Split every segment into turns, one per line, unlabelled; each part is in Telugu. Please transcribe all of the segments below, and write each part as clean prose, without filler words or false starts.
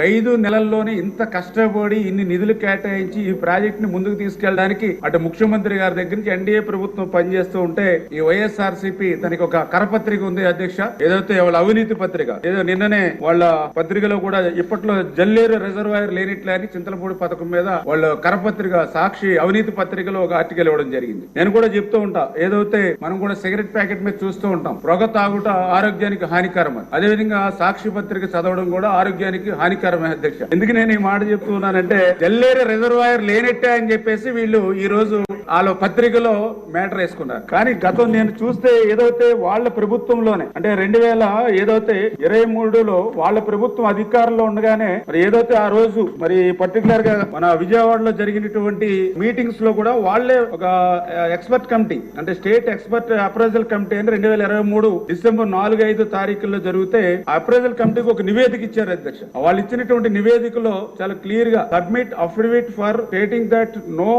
5 నెలల్లోనే ఇంత కష్టపడి ఇన్ని నిధులు కేటాయించి ఈ ప్రాజెక్ట్ ని ముందుకు తీసుకెళ్ళడానికి అటు ముఖ్యమంత్రి గారి దగ్గర నుంచి ఎన్డీఏ ప్రభుత్వం పనిచేస్తూ ఉంటే ఈ వైఎస్ఆర్సీపీ తనకి ఒక కరపత్రిక ఉంది అధ్యక్ష, ఏదైతే వాళ్ళ అవినీతి పత్రిక, ఏదో నిన్ననే వాళ్ళ పత్రికలో కూడా ఇప్పట్లో జల్లేరు రిజర్వాయర్ లేనిట్లే అని చింతలపూడి పథకం మీద వాళ్ళు కరపత్రిక సాక్షి అవినీతి పత్రికలో ఒక ఆర్టికల్ ఇవ్వడం జరిగింది. నేను కూడా చెప్తూ ఉంటా, ఏదైతే మనం కూడా సిగరెట్ ప్యాకెట్ మీద చూస్తూ ఉంటాం, పొగ తాగుట ఆరోగ్యానికి హానికరం అని. అదేవిధంగా సాక్షి పత్రిక చదవడం కూడా ఆరోగ్యానికి హానికరమే అధ్యక్ష. ఎందుకు నేను ఈ మాట చెప్తున్నానంటే, జల్లేరు రిజర్వాయర్ లేనట్టే అని చెప్పేసి వీళ్ళు ఈ రోజు వాళ్ళ పత్రికలో మ్యాటర్ వేసుకున్నారు. కానీ గతం నేను చూస్తే ఏదైతే వాళ్ళ ప్రభుత్వంలోనే అంటే 2023లో వాళ్ళ ప్రభుత్వం అధికారంలో ఉండగానే మరి ఏదైతే ఆ రోజు మరి పర్టికులర్ గా మన విజయవాడలో జరిగినటువంటి మీటింగ్స్ లో కూడా వాళ్లే ఒక ఎక్స్పర్ట్ కమిటీ అంటే స్టేట్ ఎక్స్పర్ట్ అప్రైజల్ కమిటీ అని 2023 డిసెంబర్ 4-5 తారీఖుల్లో జరిగితే ఆ అప్రైజల్ కమిటీకి ఒక నివేదిక ఇచ్చారు అధ్యక్ష. వాళ్ళు ఇచ్చినటువంటి నివేదికలో చాలా క్లియర్ గా submit affidavit for stating that no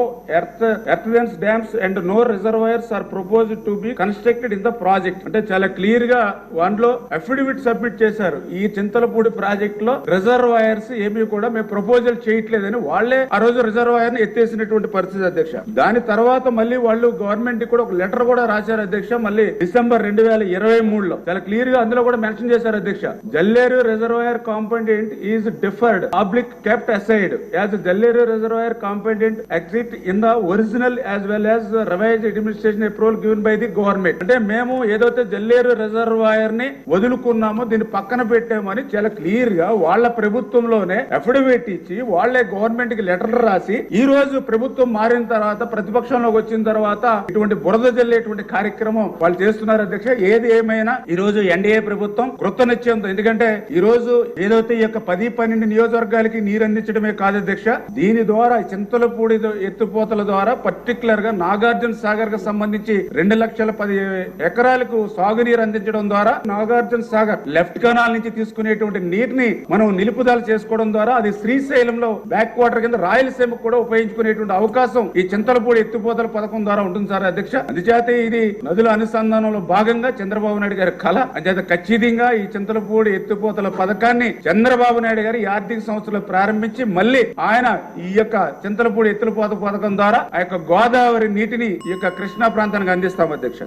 earthen dams and no reservoirs are proposed to be constructed in the project అంటే చాలా క్లియర్ గా దాంట్లో అఫిడవిట్ సబ్మిట్ చేశారు. ఈ చింతలపూడి ప్రాజెక్ట్ లో రిజర్వాయర్స్ ఏమీ కూడా మేము ప్రపోజల్ చేయట్లేదని వాళ్లే ఆ రోజు రిజర్వాయర్ ని ఎత్తేసినటువంటి పరిస్థితి అధ్యక్ష. దాని తర్వాత మళ్ళీ వాళ్ళు గవర్నమెంట్ కూడా ఒక లెటర్ కూడా రాశారు అధ్యక్ష. మళ్ళీ డిసెంబర్ 2023లో చాలా క్లియర్ గా అందులో కూడా మెన్షన్ చేశారు అధ్యక్ష. Jalleru reservoir component is deferred public kept aside as Jalleru reservoir component exit in the original as well as revised administration approval given by the government. అంటే మేము ఏదైతే జల్లేరు రిజర్వాయర్ ని వదులుకున్నామో దీన్ని పక్కన పెట్టామని చాలా క్లియర్ గా వాళ్ళ ప్రభుత్వంలోనే అఫిడవిట్ ఇచ్చి వాళ్లే గవర్నమెంట్ కి లెటర్లు రాసి ఈ రోజు ప్రభుత్వం మారిన తర్వాత ప్రతిపక్షంలోకి వచ్చిన తర్వాత ఇటువంటి బురద జల్లేటువంటి కార్యక్రమం వాళ్ళు చేస్తున్నారు అధ్యక్ష. ఏది ఏమైనా ఈ రోజు ఎన్డీఏ ప్రభుత్వం కృతనిశ్చయంతో, ఎందుకంటే ఈ రోజు ఏదైతే ఈ యొక్క 10-12 నియోజకవర్గాలకి నీరు అందించడమే కాదు అధ్యక్ష, దీని ద్వారా చింతలపూడి ఎత్తిపోతల ద్వారా పర్టికులర్ గా నాగార్జున సాగర్ కు సంబంధించి 2,10,000 ఎకరాలకు సాగునీరు అందించడం ద్వారా నాగార్జున సాగర్ లెఫ్ట్ కెనాల్ నుంచి తీసుకునేటువంటి నీటిని మనం నిలుపుదల చేసుకోవడం ద్వారా అది శ్రీశైలంలో బ్యాక్ వాటర్ కింద రాయలసీమకు కూడా ఉపయోగించుకునేటువంటి అవకాశం ఈ చింతలపూడి ఎత్తిపోతల పథకం ద్వారా ఉంటుంది సార్ అధ్యక్ష. అందుచేత ఇది నదుల అనుసంధానంలో భాగంగా చంద్రబాబు నాయుడు గారి కళ. అంచేత ఖచ్చితంగా ఈ చింతలపూడి ఎత్తిపోతల పథకాన్ని చంద్రబాబు నాయుడు గారు ఈ ఆర్థిక సంవత్సరంలో ప్రారంభించి మళ్ళీ ఆయన ఈ యొక్క చింతలపూడి ఎత్తిపోత పథకం ద్వారా ఆ యొక్క గోదావరి నీటిని ఈ యొక్క కృష్ణా ప్రాంతానికి అందిస్తాం అధ్యక్ష.